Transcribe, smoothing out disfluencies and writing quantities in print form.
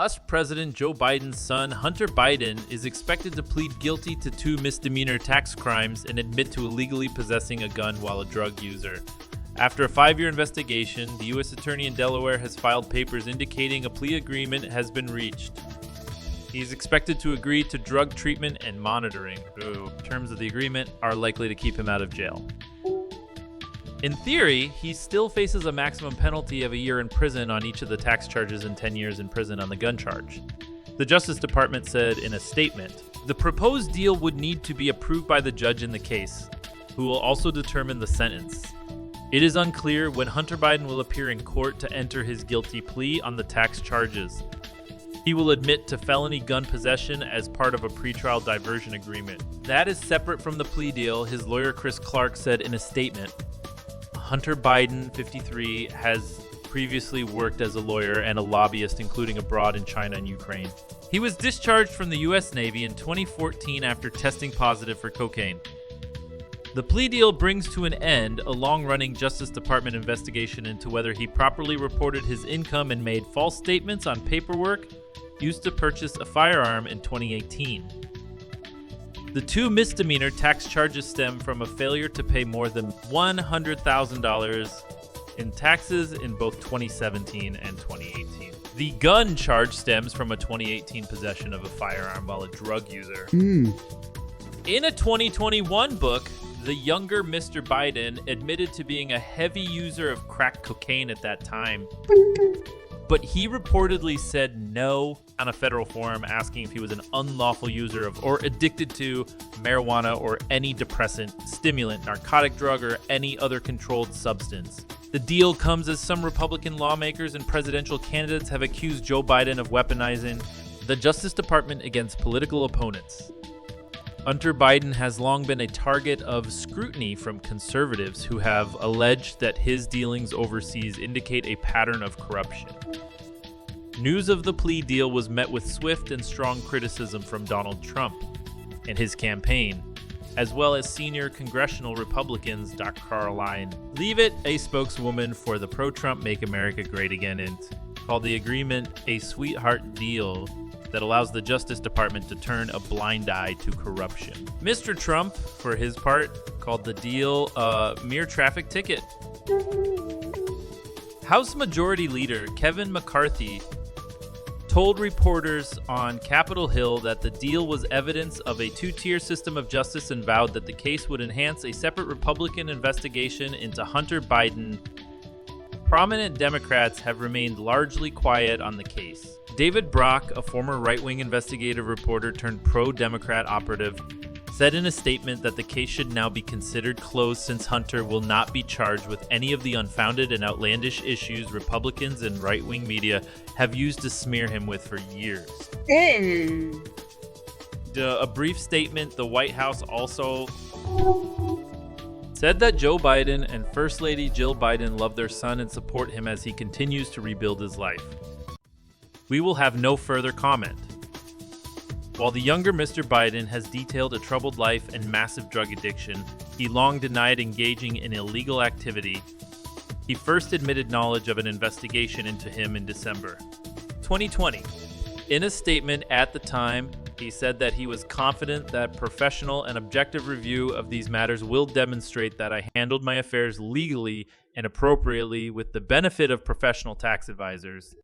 US President Joe Biden's son, Hunter Biden, is expected to plead guilty to 2 misdemeanor tax crimes and admit to illegally possessing a gun while a drug user. After a 5-year investigation, the U.S. Attorney in Delaware has filed papers indicating a plea agreement has been reached. He is expected to agree to drug treatment and monitoring. Terms of the agreement are likely to keep him out of jail. In theory, he still faces a maximum penalty of a year in prison on each of the tax charges and 10 years in prison on the gun charge. The Justice Department said in a statement, the proposed deal would need to be approved by the judge in the case, who will also determine the sentence. It is unclear when Hunter Biden will appear in court to enter his guilty plea on the tax charges. He will admit to felony gun possession as part of a pretrial diversion agreement. That is separate from the plea deal, his lawyer Chris Clark said in a statement. Hunter Biden, 53, has previously worked as a lawyer and a lobbyist, including abroad in China and Ukraine. He was discharged from the U.S. Navy in 2014 after testing positive for cocaine. The plea deal brings to an end a long-running Justice Department investigation into whether he properly reported his income and made false statements on paperwork used to purchase a firearm in 2018. The 2 misdemeanor tax charges stem from a failure to pay more than $100,000 in taxes in both 2017 and 2018. The gun charge stems from a 2018 possession of a firearm while a drug user. In a 2021 book, the younger Mr. Biden admitted to being a heavy user of crack cocaine at that time. But he reportedly said no on a federal forum asking if he was an unlawful user of or addicted to marijuana or any depressant, stimulant, narcotic drug, or any other controlled substance. The deal comes as some Republican lawmakers and presidential candidates have accused Joe Biden of weaponizing the Justice Department against political opponents. Hunter Biden has long been a target of scrutiny from conservatives who have alleged that his dealings overseas indicate a pattern of corruption. News of the plea deal was met with swift and strong criticism from Donald Trump and his campaign, as well as senior congressional Republicans Dr. Caroline Leavitt, a spokeswoman for the pro-Trump Make America Great Again, and called the agreement a sweetheart deal that allows the Justice Department to turn a blind eye to corruption. Mr. Trump, for his part, called the deal a mere traffic ticket. House Majority Leader Kevin McCarthy told reporters on Capitol Hill that the deal was evidence of a 2-tier system of justice and vowed that the case would enhance a separate Republican investigation into Hunter Biden. Prominent Democrats have remained largely quiet on the case. David Brock, a former right-wing investigative reporter turned pro-Democrat operative, said in a statement that the case should now be considered closed since Hunter will not be charged with any of the unfounded and outlandish issues Republicans and right-wing media have used to smear him with for years. A brief statement, the White House also said that Joe Biden and First Lady Jill Biden love their son and support him as he continues to rebuild his life. We will have no further comment. While the younger Mr. Biden has detailed a troubled life and massive drug addiction, he long denied engaging in illegal activity. He first admitted knowledge of an investigation into him in December 2020. In a statement at the time, he said that he was confident that professional and objective review of these matters will demonstrate that I handled my affairs legally and appropriately with the benefit of professional tax advisors.